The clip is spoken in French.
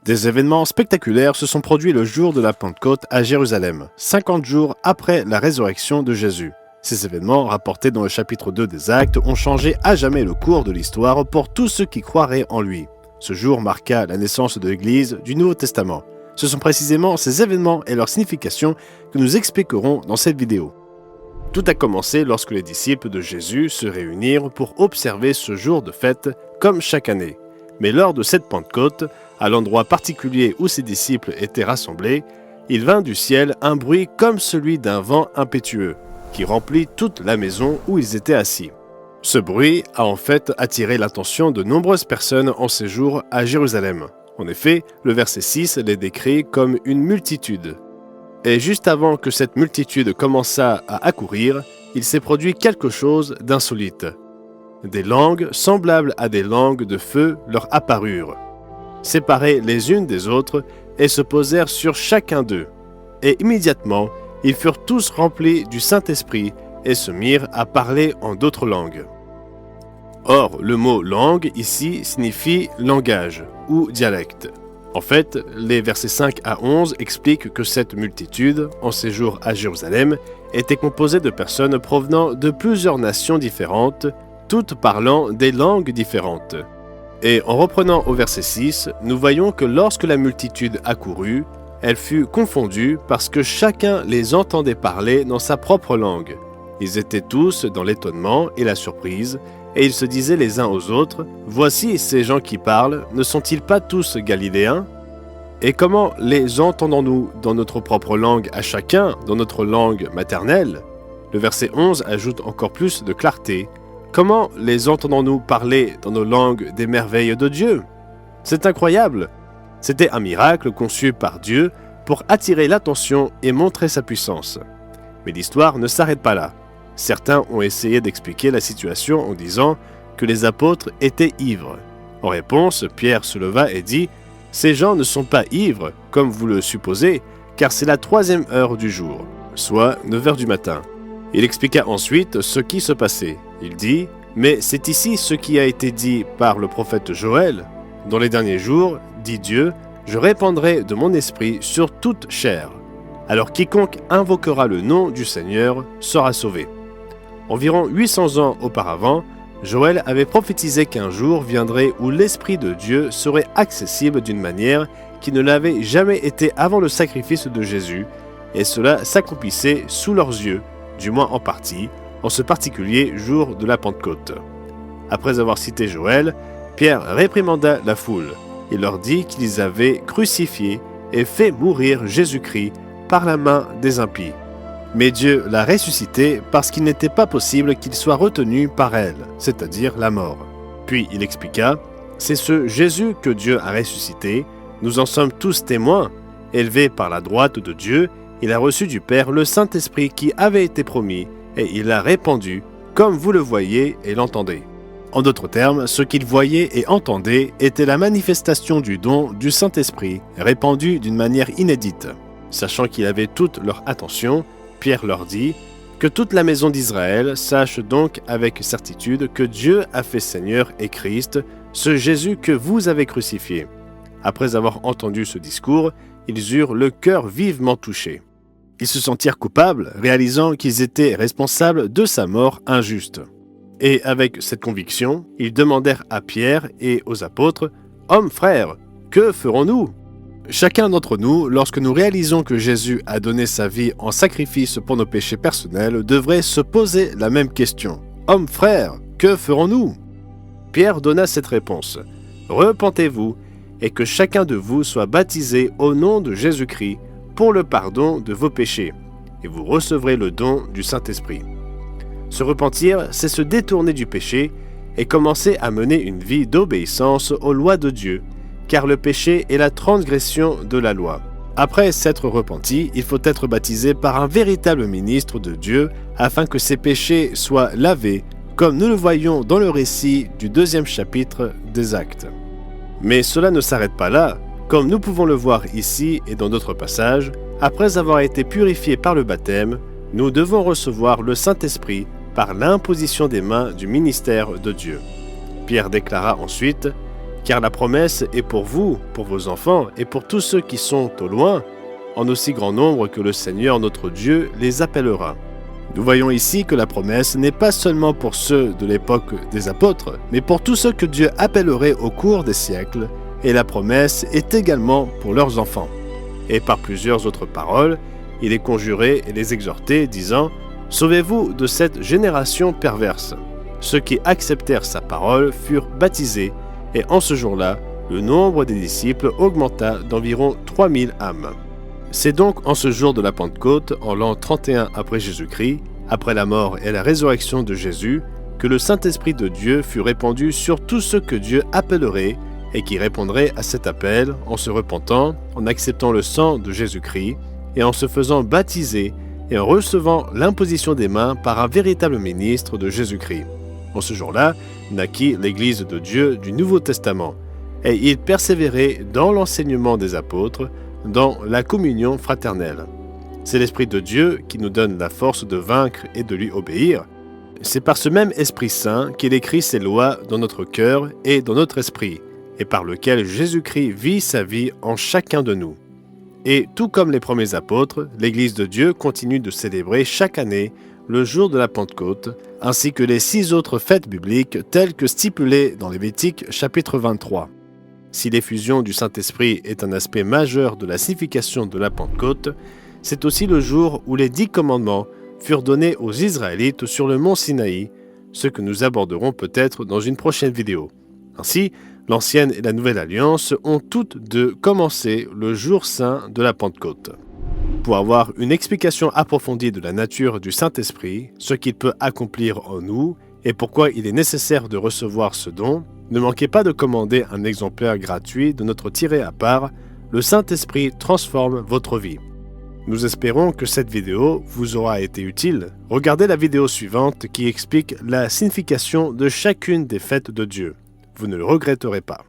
Des événements spectaculaires se sont produits le jour de la Pentecôte à Jérusalem, 50 jours après la résurrection de Jésus. Ces événements, rapportés dans le chapitre 2 des Actes, ont changé à jamais le cours de l'histoire pour tous ceux qui croiraient en lui. Ce jour marqua la naissance de l'Église du Nouveau Testament. Ce sont précisément ces événements et leur signification que nous expliquerons dans cette vidéo. Tout a commencé lorsque les disciples de Jésus se réunirent pour observer ce jour de fête comme chaque année. Mais lors de cette Pentecôte, à l'endroit particulier où ses disciples étaient rassemblés, il vint du ciel un bruit comme celui d'un vent impétueux, qui remplit toute la maison où ils étaient assis. Ce bruit a en fait attiré l'attention de nombreuses personnes en séjour à Jérusalem. En effet, le verset 6 les décrit comme une multitude. Et juste avant que cette multitude commençât à accourir, il s'est produit quelque chose d'insolite. Des langues semblables à des langues de feu leur apparurent, séparées les unes des autres, et se posèrent sur chacun d'eux. Et immédiatement, ils furent tous remplis du Saint-Esprit et se mirent à parler en d'autres langues. Or, le mot « langue » ici signifie « langage » ou « dialecte ». En fait, les versets 5 à 11 expliquent que cette multitude, en séjour à Jérusalem, était composée de personnes provenant de plusieurs nations différentes, toutes parlant des langues différentes. Et en reprenant au verset 6, nous voyons que lorsque la multitude accourut, elle fut confondue parce que chacun les entendait parler dans sa propre langue. Ils étaient tous dans l'étonnement et la surprise, et ils se disaient les uns aux autres, « Voici ces gens qui parlent, ne sont-ils pas tous galiléens? Et comment les entendons-nous dans notre propre langue à chacun, dans notre langue maternelle ?» Le verset 11 ajoute encore plus de clarté. Comment les entendons-nous parler dans nos langues des merveilles de Dieu? C'est incroyable! C'était un miracle conçu par Dieu pour attirer l'attention et montrer sa puissance. Mais l'histoire ne s'arrête pas là. Certains ont essayé d'expliquer la situation en disant que les apôtres étaient ivres. En réponse, Pierre se leva et dit « Ces gens ne sont pas ivres, comme vous le supposez, car c'est la 3e heure du jour, soit 9 heures du matin. » Il expliqua ensuite ce qui se passait. Il dit « Mais c'est ici ce qui a été dit par le prophète Joël. Dans les derniers jours, dit Dieu, je répandrai de mon esprit sur toute chair. Alors quiconque invoquera le nom du Seigneur sera sauvé. » Environ 800 ans auparavant, Joël avait prophétisé qu'un jour viendrait où l'Esprit de Dieu serait accessible d'une manière qui ne l'avait jamais été avant le sacrifice de Jésus, et cela s'accomplissait sous leurs yeux, du moins en partie, en ce particulier jour de la Pentecôte. Après avoir cité Joël, Pierre réprimanda la foule. Il leur dit qu'ils avaient crucifié et fait mourir Jésus-Christ par la main des impies. Mais Dieu l'a ressuscité parce qu'il n'était pas possible qu'il soit retenu par elle, c'est-à-dire la mort. Puis il expliqua, « C'est ce Jésus que Dieu a ressuscité, nous en sommes tous témoins. Élevé par la droite de Dieu, il a reçu du Père le Saint-Esprit qui avait été promis, et il l'a répandu, comme vous le voyez et l'entendez. » En d'autres termes, ce qu'ils voyaient et entendaient était la manifestation du don du Saint-Esprit, répandu d'une manière inédite. Sachant qu'il avait toute leur attention, Pierre leur dit « Que toute la maison d'Israël sache donc avec certitude que Dieu a fait Seigneur et Christ, ce Jésus que vous avez crucifié. » Après avoir entendu ce discours, ils eurent le cœur vivement touché. Ils se sentirent coupables, réalisant qu'ils étaient responsables de sa mort injuste. Et avec cette conviction, ils demandèrent à Pierre et aux apôtres « Hommes, frères, que ferons-nous » Chacun d'entre nous, lorsque nous réalisons que Jésus a donné sa vie en sacrifice pour nos péchés personnels, devrait se poser la même question. « Hommes, frères, que ferons-nous » Pierre donna cette réponse. « Repentez-vous et que chacun de vous soit baptisé au nom de Jésus-Christ pour le pardon de vos péchés, et vous recevrez le don du Saint-Esprit. » Se repentir, c'est se détourner du péché et commencer à mener une vie d'obéissance aux lois de Dieu, car le péché est la transgression de la loi. Après s'être repenti, il faut être baptisé par un véritable ministre de Dieu afin que ses péchés soient lavés, comme nous le voyons dans le récit du 2e chapitre des Actes. Mais cela ne s'arrête pas là. Comme nous pouvons le voir ici et dans d'autres passages, après avoir été purifiés par le baptême, nous devons recevoir le Saint-Esprit par l'imposition des mains du ministère de Dieu. Pierre déclara ensuite « Car la promesse est pour vous, pour vos enfants et pour tous ceux qui sont au loin, en aussi grand nombre que le Seigneur notre Dieu les appellera. Nous voyons ici que la promesse n'est pas seulement pour ceux de l'époque des apôtres, mais pour tous ceux que Dieu appellerait au cours des siècles, et la promesse est également pour leurs enfants. Et par plusieurs autres paroles, il les conjurait et les exhortait, disant « Sauvez-vous de cette génération perverse ». Ceux qui acceptèrent sa parole furent baptisés, et en ce jour-là, le nombre des disciples augmenta d'environ 3000 âmes. C'est donc en ce jour de la Pentecôte, en l'an 31 après Jésus-Christ, après la mort et la résurrection de Jésus, que le Saint-Esprit de Dieu fut répandu sur tous ceux que Dieu appellerait et qui répondraient à cet appel en se repentant, en acceptant le sang de Jésus-Christ et en se faisant baptiser et en recevant l'imposition des mains par un véritable ministre de Jésus-Christ. En ce jour-là, naquit l'Église de Dieu du Nouveau Testament, et ils persévéraient dans l'enseignement des apôtres, dans la communion fraternelle. C'est l'Esprit de Dieu qui nous donne la force de vaincre et de lui obéir. C'est par ce même Esprit Saint qu'il écrit ses lois dans notre cœur et dans notre esprit, et par lequel Jésus-Christ vit sa vie en chacun de nous. Et tout comme les premiers apôtres, l'Église de Dieu continue de célébrer chaque année le jour de la Pentecôte, ainsi que les 6 autres fêtes bibliques telles que stipulées dans Lévitique chapitre 23. Si l'effusion du Saint-Esprit est un aspect majeur de la signification de la Pentecôte, c'est aussi le jour où les 10 commandements furent donnés aux Israélites sur le mont Sinaï, ce que nous aborderons peut-être dans une prochaine vidéo. Ainsi, l'Ancienne et la Nouvelle Alliance ont toutes deux commencé le jour saint de la Pentecôte. Pour avoir une explication approfondie de la nature du Saint-Esprit, ce qu'il peut accomplir en nous et pourquoi il est nécessaire de recevoir ce don, ne manquez pas de commander un exemplaire gratuit de notre tiré à part « Le Saint-Esprit transforme votre vie ». Nous espérons que cette vidéo vous aura été utile. Regardez la vidéo suivante qui explique la signification de chacune des fêtes de Dieu. Vous ne le regretterez pas.